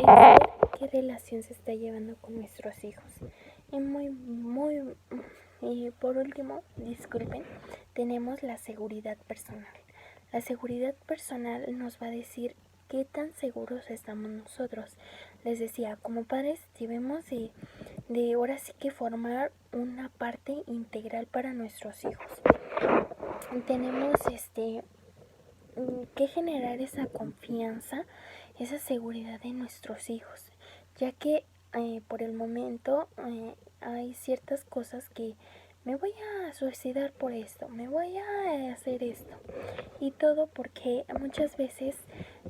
ver qué relación se está llevando con nuestros hijos. Y por último, disculpen, tenemos la seguridad personal. La seguridad personal nos va a decir qué tan seguros estamos nosotros. Les decía, como padres debemos de ahora sí que formar una parte integral para nuestros hijos. Tenemos que generar esa confianza, esa seguridad en nuestros hijos, ya que por el momento hay ciertas cosas que me voy a suicidar por esto, me voy a hacer esto, y todo porque muchas veces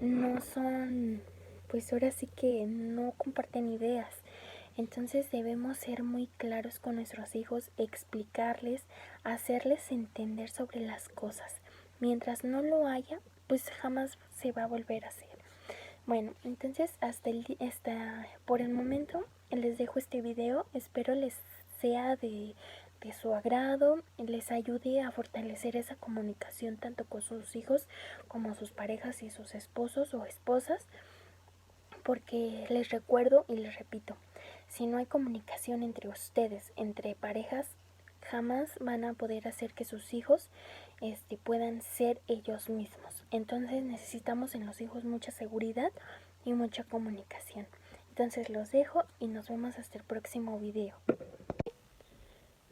no son, pues ahora sí que no comparten ideas. Entonces debemos ser muy claros con nuestros hijos, explicarles, hacerles entender sobre las cosas. Mientras no lo haya, pues jamás se va a volver a hacer. Bueno, entonces por el momento les dejo este video. Espero les sea de su agrado, les ayude a fortalecer esa comunicación tanto con sus hijos como sus parejas y sus esposos o esposas, porque les recuerdo y les repito, si no hay comunicación entre ustedes, entre parejas, jamás van a poder hacer que sus hijos puedan ser ellos mismos. Entonces necesitamos en los hijos mucha seguridad y mucha comunicación. Entonces los dejo y nos vemos hasta el próximo video.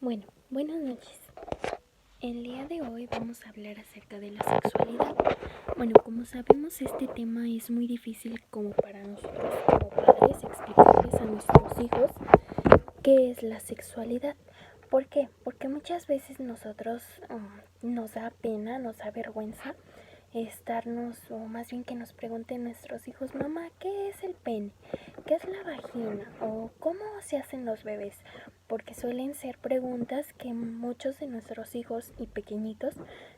Bueno, buenas noches. El día de hoy vamos a hablar acerca de la sexualidad. Bueno, como sabemos, este tema es muy difícil como para nosotros como padres explicarles a nuestros hijos qué es la sexualidad. ¿Por qué? Porque muchas veces nosotros nos da pena, nos da vergüenza o más bien que nos pregunten nuestros hijos: mamá, ¿qué es el pene? ¿Qué es la vagina? ¿O cómo se hacen los bebés? Porque suelen ser preguntas que muchos de nuestros hijos y pequeñitos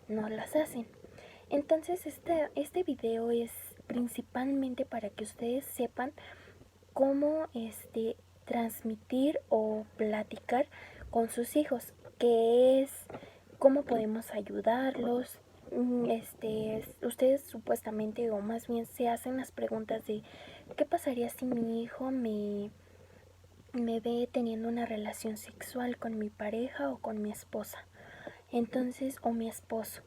no las hacen. Entonces este video es principalmente para que ustedes sepan cómo transmitir o platicar con sus hijos, qué es, cómo podemos ayudarlos. Ustedes supuestamente, o más bien se hacen las preguntas de ¿qué pasaría si mi hijo me ve teniendo una relación sexual con mi pareja o con mi esposa? Entonces, o mi esposo.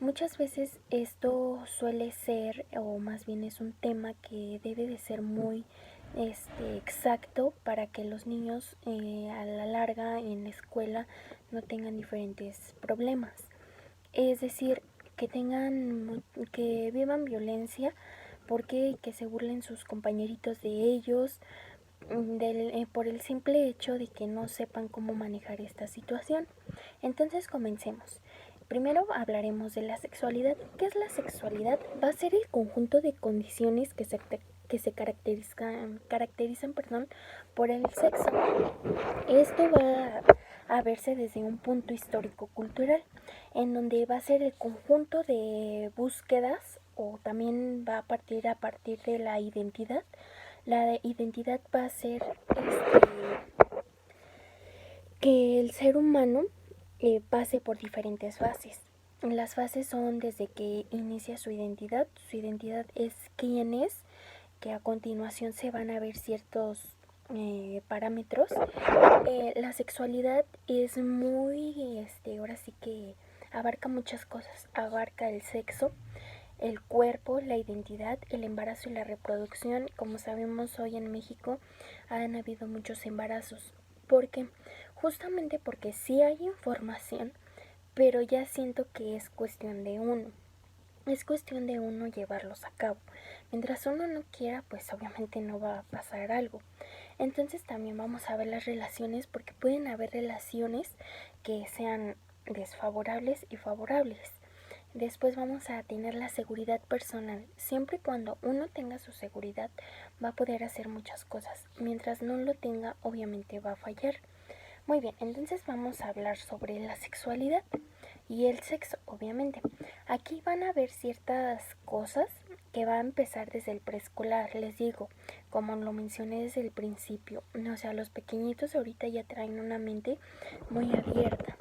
Muchas veces esto suele ser, o más bien es un tema que debe de ser muy exacto para que los niños a la larga en la escuela no tengan diferentes problemas. Es decir, que vivan violencia, porque que se burlen sus compañeritos de ellos, por el simple hecho de que no sepan cómo manejar esta situación. Entonces comencemos. Primero hablaremos de la sexualidad. ¿Qué es la sexualidad? Va a ser el conjunto de condiciones que se caracterizan por el sexo. Esto va a verse desde un punto histórico-cultural, en donde va a ser el conjunto de búsquedas, o también va a partir de la identidad. La identidad va a ser que el ser humano pase por diferentes fases. Las fases son desde que inicia su identidad. Su identidad es quién es, que a continuación se van a ver ciertos parámetros. La sexualidad es muy, ahora sí que abarca muchas cosas. Abarca el sexo, el cuerpo, la identidad, el embarazo y la reproducción. Como sabemos, hoy en México han habido muchos embarazos. ¿Por qué? Justamente porque sí hay información, pero ya siento que es cuestión de uno. Es cuestión de uno llevarlos a cabo. Mientras uno no quiera, pues obviamente no va a pasar algo. Entonces también vamos a ver las relaciones, porque pueden haber relaciones que sean desfavorables y favorables. Después vamos a tener la seguridad personal. Siempre y cuando uno tenga su seguridad, va a poder hacer muchas cosas. Mientras no lo tenga, obviamente va a fallar. Muy bien, entonces vamos a hablar sobre la sexualidad y el sexo, obviamente. Aquí van a ver ciertas cosas que va a empezar desde el preescolar, les digo, como lo mencioné desde el principio. O sea, los pequeñitos ahorita ya traen una mente muy abierta.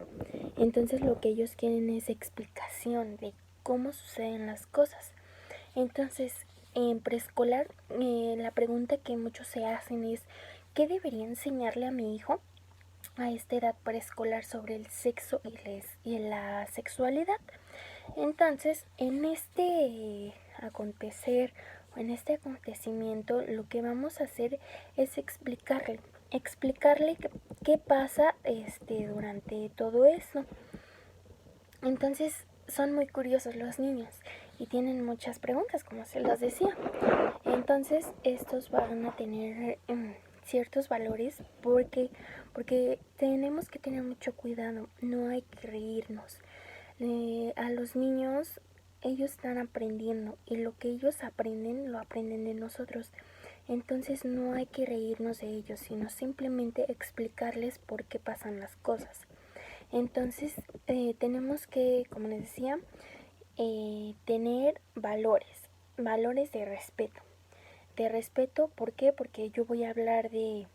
Entonces lo que ellos quieren es explicación de cómo suceden las cosas. Entonces, en preescolar, la pregunta que muchos se hacen es, ¿qué debería enseñarle a mi hijo a esta edad preescolar sobre el sexo y la sexualidad? Entonces, en este acontecer o en este acontecimiento, lo que vamos a hacer es explicarle qué pasa durante todo eso. Entonces, son muy curiosos los niños y tienen muchas preguntas, como se los decía. Entonces, estos van a tener ciertos valores porque tenemos que tener mucho cuidado, no hay que reírnos. A los niños, ellos están aprendiendo y lo que ellos aprenden lo aprenden de nosotros. Entonces no hay que reírnos de ellos, sino simplemente explicarles por qué pasan las cosas. Entonces tenemos que, como les decía, tener valores de respeto. De respeto, ¿por qué? Porque yo voy a hablar de,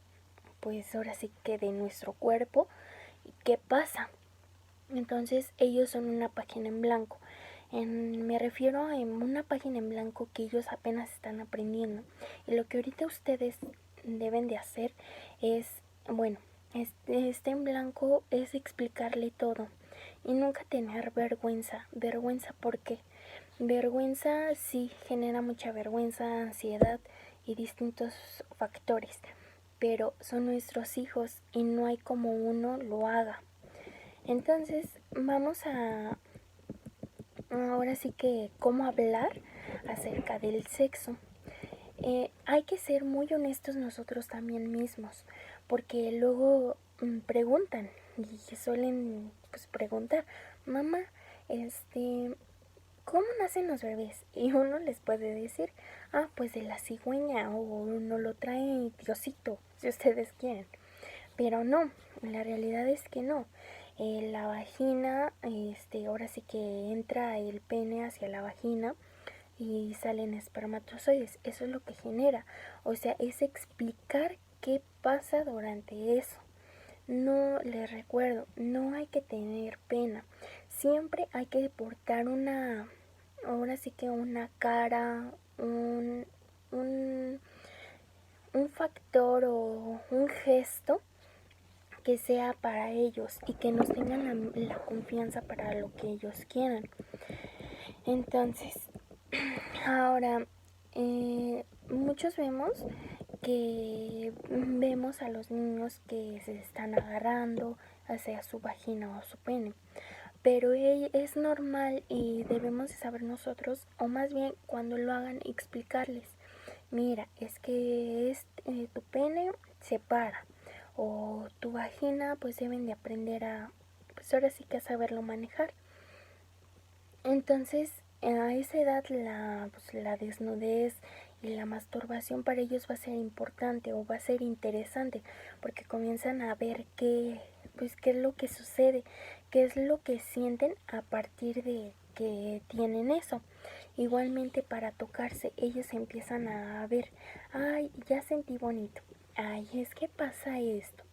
pues ahora sí que de nuestro cuerpo y qué pasa. Entonces ellos son una página en blanco. Me refiero a una página en blanco que ellos apenas están aprendiendo. Y lo que ahorita ustedes deben de hacer es, bueno, este en blanco es explicarle todo. Y nunca tener vergüenza. ¿Vergüenza por qué? Vergüenza sí genera mucha vergüenza, ansiedad y distintos factores. Pero son nuestros hijos y no hay como uno lo haga. Entonces vamos a ahora sí que cómo hablar acerca del sexo. Hay que ser muy honestos nosotros también mismos, porque luego preguntan y suelen pues preguntar, mamá, ¿cómo nacen los bebés? Y uno les puede decir, pues de la cigüeña o uno lo trae Diosito, si ustedes quieren. Pero no, la realidad es que no. La vagina, ahora sí que entra el pene hacia la vagina y salen espermatozoides. Eso es lo que genera. O sea, es explicar qué pasa durante eso. No, les recuerdo, no hay que tener pena. Siempre hay que portar ahora sí que una cara, un, un factor o un gesto que sea para ellos y que nos tengan la confianza para lo que ellos quieran. Entonces, ahora, muchos vemos a los niños que se están agarrando hacia su vagina o su pene, pero es normal y debemos de saber nosotros, o más bien cuando lo hagan, explicarles, mira, es que tu pene se para o tu vagina, pues deben de aprender pues ahora sí que a saberlo manejar. Entonces, a esa edad pues, la desnudez y la masturbación para ellos va a ser importante o va a ser interesante, porque comienzan a ver pues, qué es lo que sucede, qué es lo que sienten a partir de que tienen eso. Igualmente para tocarse, ellos empiezan a ver, ay, ya sentí bonito, ay, es que pasa esto.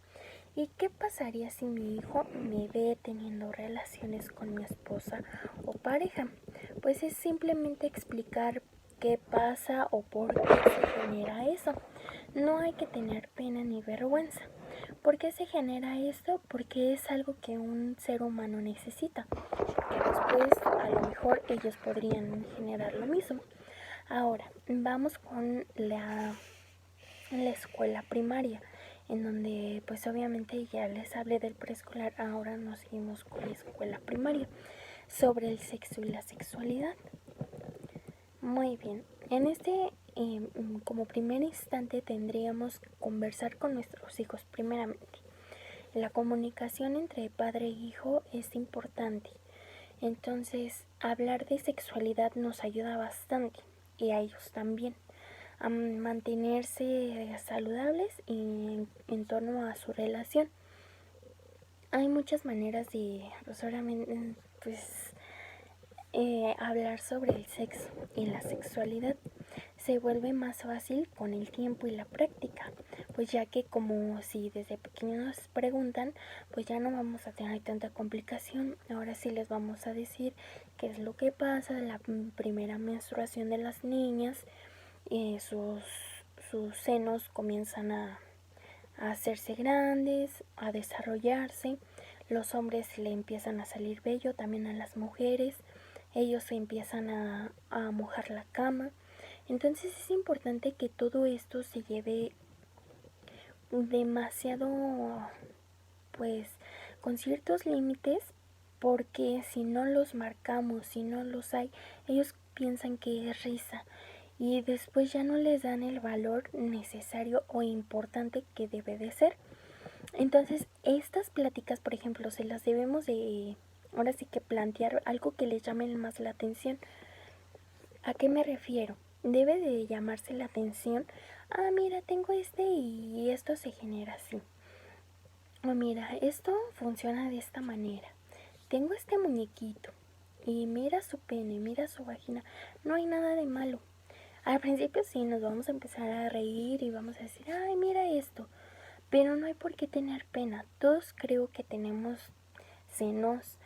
¿Y qué pasaría si mi hijo me ve teniendo relaciones con mi esposa o pareja? Pues es simplemente explicar qué pasa o por qué se genera eso. No hay que tener pena ni vergüenza. ¿Por qué se genera esto? Porque es algo que un ser humano necesita. Que después a lo mejor ellos podrían generar lo mismo. Ahora, vamos con la escuela primaria, en donde pues obviamente ya les hablé del preescolar, ahora nos seguimos con la escuela primaria, sobre el sexo y la sexualidad. Muy bien, en como primer instante tendríamos que conversar con nuestros hijos primeramente. La comunicación entre padre e hijo es importante, entonces hablar de sexualidad nos ayuda bastante y a ellos también a mantenerse saludables y en torno a su relación. Hay muchas maneras de pues, hablar sobre el sexo y la sexualidad. Se vuelve más fácil con el tiempo y la práctica, pues ya que como si desde pequeños nos preguntan, pues ya no vamos a tener tanta complicación. Ahora sí les vamos a decir qué es lo que pasa, la primera menstruación de las niñas, sus senos comienzan a hacerse grandes, a desarrollarse. Los hombres le empiezan a salir vello, también a las mujeres. Ellos se empiezan a mojar la cama. Entonces es importante que todo esto se lleve demasiado, pues, con ciertos límites, porque si no los marcamos, si no los hay, ellos piensan que es risa y después ya no les dan el valor necesario o importante que debe de ser. Entonces, estas pláticas, por ejemplo, se las debemos de, ahora sí que plantear algo que les llame más la atención. ¿A qué me refiero? Debe de llamarse la atención. Ah, mira, tengo y esto se genera así. O mira, esto funciona de esta manera. Tengo este muñequito y mira su pene, mira su vagina. No hay nada de malo. Al principio sí nos vamos a empezar a reír y vamos a decir, ay, mira esto. Pero no hay por qué tener pena. Todos creo que tenemos senos,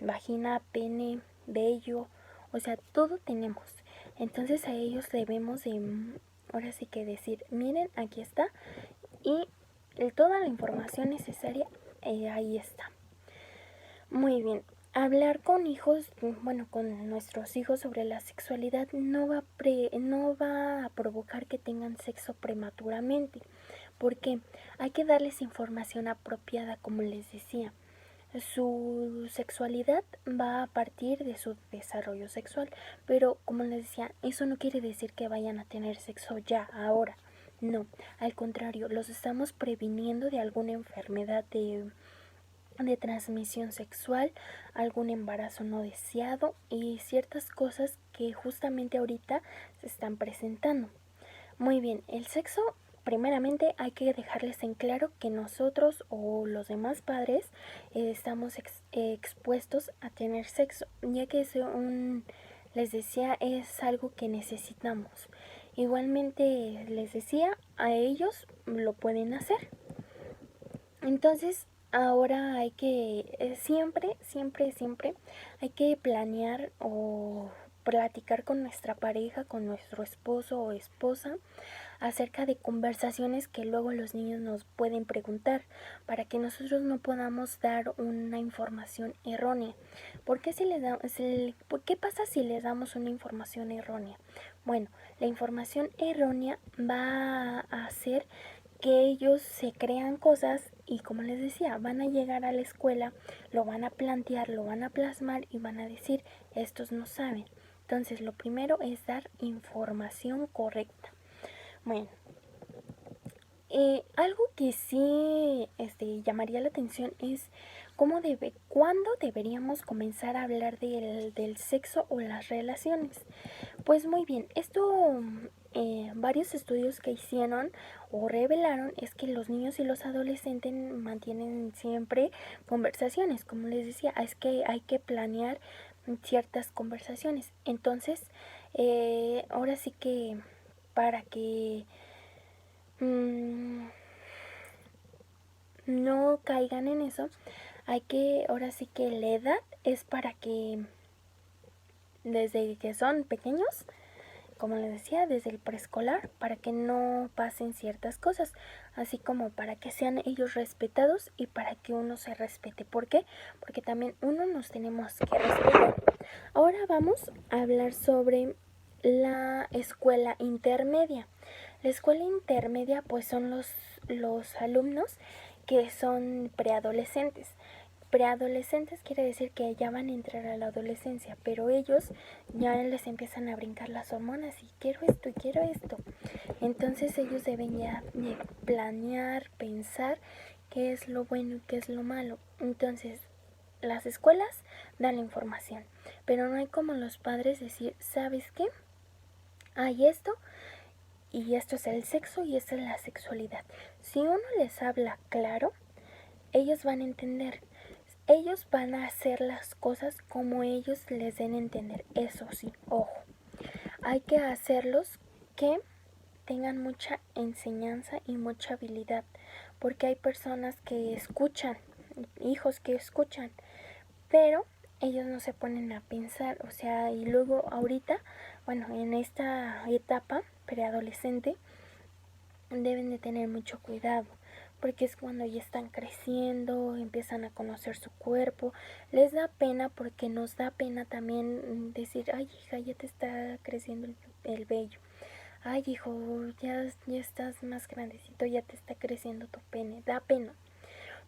vagina, pene, vello, o sea, todo tenemos. Entonces a ellos debemos de, ahora sí que decir, miren, aquí está, y toda la información necesaria ahí está. Muy bien. Hablar con hijos, bueno, con nuestros hijos sobre la sexualidad no va a provocar que tengan sexo prematuramente, porque hay que darles información apropiada, como les decía. Su sexualidad va a partir de su desarrollo sexual, pero como les decía, eso no quiere decir que vayan a tener sexo ya, ahora. No, al contrario, los estamos previniendo de alguna enfermedad de transmisión sexual, algún embarazo no deseado y ciertas cosas que justamente ahorita se están presentando. Muy bien, el sexo, primeramente hay que dejarles en claro que nosotros o los demás padres estamos expuestos a tener sexo, ya que les decía, es algo que necesitamos. Igualmente les decía, a ellos lo pueden hacer. Entonces, ahora hay que, siempre hay que planear o platicar con nuestra pareja, con nuestro esposo o esposa, acerca de conversaciones que luego los niños nos pueden preguntar, para que nosotros no podamos dar una información errónea. ¿Por qué, ¿qué pasa si les damos una información errónea? Bueno, la información errónea va a hacer que ellos se crean cosas y, como les decía, van a llegar a la escuela, lo van a plantear, lo van a plasmar y van a decir, estos no saben. Entonces, lo primero es dar información correcta. Bueno, algo que sí llamaría la atención es cuándo deberíamos comenzar a hablar del sexo o las relaciones. Pues muy bien, esto varios estudios que hicieron o revelaron es que los niños y los adolescentes mantienen siempre conversaciones. Como les decía, es que hay que planear ciertas conversaciones. Entonces, ahora sí que para que no caigan en eso, ahora sí que la edad es para que desde que son pequeños, como les decía, desde el preescolar, para que no pasen ciertas cosas, así como para que sean ellos respetados y para que uno se respete. ¿Por qué? Porque también uno nos tenemos que respetar. Ahora vamos a hablar sobre la escuela intermedia. La escuela intermedia pues son los alumnos que son preadolescentes. Preadolescentes quiere decir que ya van a entrar a la adolescencia, pero ellos ya les empiezan a brincar las hormonas y quiero esto y quiero esto. Entonces ellos deben ya de planear, pensar qué es lo bueno y qué es lo malo. Entonces las escuelas dan la información, pero no hay como los padres decir, ¿sabes qué? Hay esto y esto es el sexo y esta es la sexualidad. Si uno les habla claro, ellos van a entender. Ellos van a hacer las cosas como ellos les den a entender. Eso sí, ojo. Hay que hacerlos que tengan mucha enseñanza y mucha habilidad, porque hay personas que escuchan, hijos que escuchan, pero ellos no se ponen a pensar, o sea, y luego ahorita bueno, en esta etapa preadolescente deben de tener mucho cuidado, porque es cuando ya están creciendo, empiezan a conocer su cuerpo, les da pena porque nos da pena también decir, ay hija, ya te está creciendo el vello, ay hijo, ya estás más grandecito, ya te está creciendo tu pene, da pena.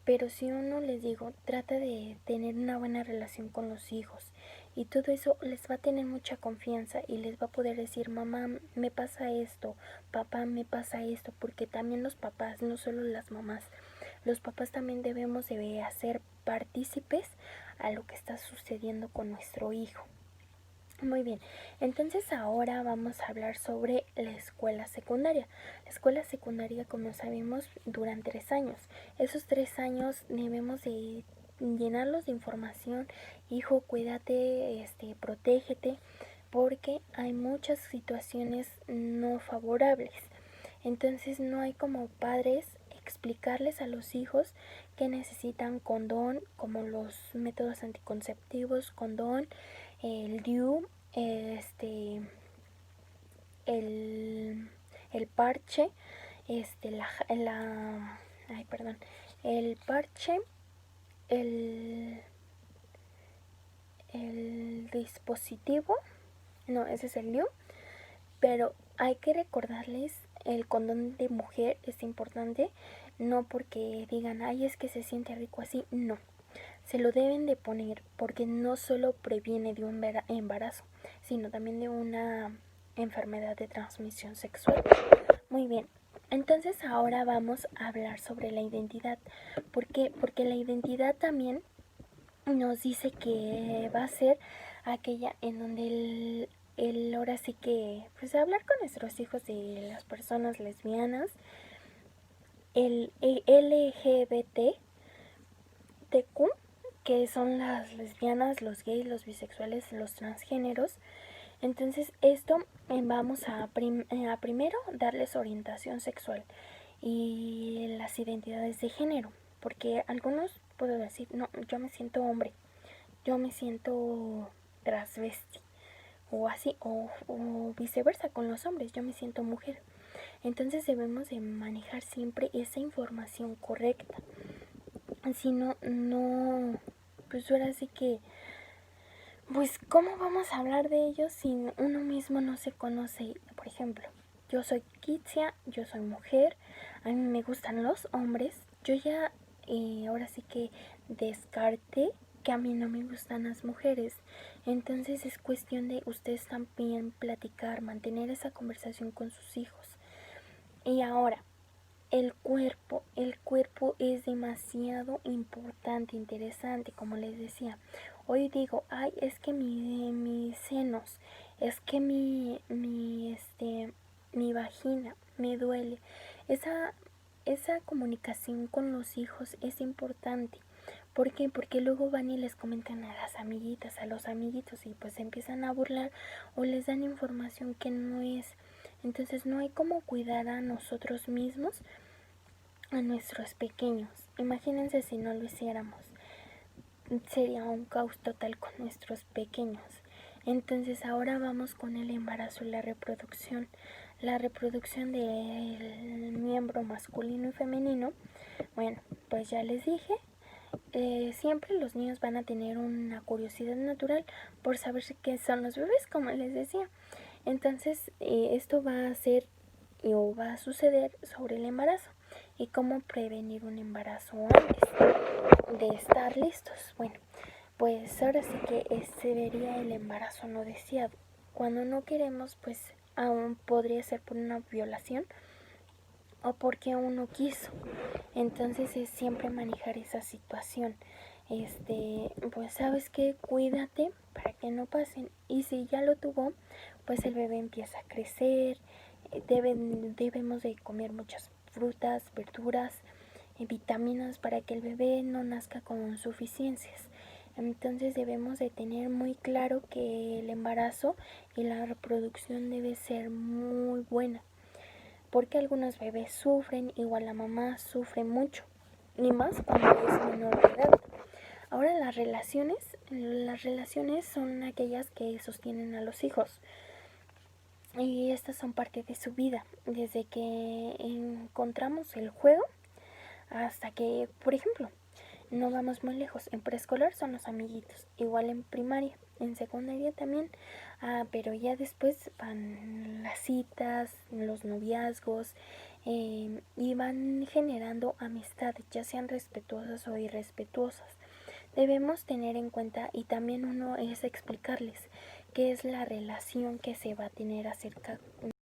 Pero si uno, les digo, trata de tener una buena relación con los hijos y todo eso, les va a tener mucha confianza y les va a poder decir, mamá, me pasa esto, papá, me pasa esto, porque también los papás, no solo las mamás, los papás también debemos de hacer partícipes a lo que está sucediendo con nuestro hijo. Muy bien, entonces ahora vamos a hablar sobre la escuela secundaria. La escuela secundaria, como sabemos, duran 3 años. Esos 3 años debemos de llenarlos de información. Hijo, cuídate, protégete, porque hay muchas situaciones no favorables. Entonces no hay como padres explicarles a los hijos que necesitan condón, como los métodos anticonceptivos, condón, el DIU, el parche, ay, perdón, el parche, el, el dispositivo, no, ese es el DIU, pero hay que recordarles, el condón de mujer es importante, no porque digan, ay, es que se siente rico así, no. Se lo deben de poner porque no solo previene de un embarazo, sino también de una enfermedad de transmisión sexual. Muy bien, entonces ahora vamos a hablar sobre la identidad. ¿Por qué? Porque la identidad también nos dice que va a ser aquella en donde ahora sí que, pues hablar con nuestros hijos de las personas lesbianas, el LGBT, TQ, que son las lesbianas, los gays, los bisexuales, los transgéneros. Entonces esto vamos a primero darles orientación sexual y las identidades de género, porque algunos puedo decir, no, yo me siento hombre, yo me siento transvesti, o así, o viceversa con los hombres, yo me siento mujer. Entonces debemos de manejar siempre esa información correcta. Si no, pues ahora sí que, pues ¿cómo vamos a hablar de ellos si uno mismo no se conoce? Por ejemplo, yo soy Kitsia, yo soy mujer, a mí me gustan los hombres, yo ya ahora sí que descarté que a mí no me gustan las mujeres. Entonces es cuestión de ustedes también platicar, mantener esa conversación con sus hijos. Y ahora, el cuerpo es demasiado importante, interesante, como les decía. Hoy digo, ay, es que mis senos, es que mi vagina me duele. Esa comunicación con los hijos es importante. ¿Por qué? Porque luego van y les comentan a las amiguitas, a los amiguitos y pues empiezan a burlar o les dan información que no es. Entonces no hay como cuidar a nosotros mismos, a nuestros pequeños. Imagínense si no lo hiciéramos. Sería un caos total con nuestros pequeños. Entonces ahora vamos con el embarazo y la reproducción. La reproducción del miembro masculino y femenino. Bueno, pues ya les dije, siempre los niños van a tener una curiosidad natural por saber qué son los bebés, como les decía. Entonces esto va a ser o va a suceder sobre el embarazo y cómo prevenir un embarazo antes de estar listos. Bueno, pues ahora sí que se vería el embarazo no deseado. Cuando no queremos, pues aún podría ser por una violación o porque uno quiso. Entonces es siempre manejar esa situación. Pues sabes que cuídate para que no pasen. Y si ya lo tuvo, pues el bebé empieza a crecer. Debemos de comer muchas frutas, verduras, vitaminas para que el bebé no nazca con insuficiencias. Entonces debemos de tener muy claro que el embarazo y la reproducción debe ser muy buena, porque algunos bebés sufren, igual la mamá sufre mucho, y más cuando es menor de edad. Ahora las relaciones son aquellas que sostienen a los hijos. y estas son parte de su vida, desde que encontramos el juego hasta que, por ejemplo, no vamos muy lejos. En preescolar son los amiguitos, igual en primaria, en secundaria también, pero ya después van las citas, los noviazgos, y van generando amistades, ya sean respetuosas o irrespetuosas. Debemos tener en cuenta, y también uno es explicarles qué es la relación que se va a tener acerca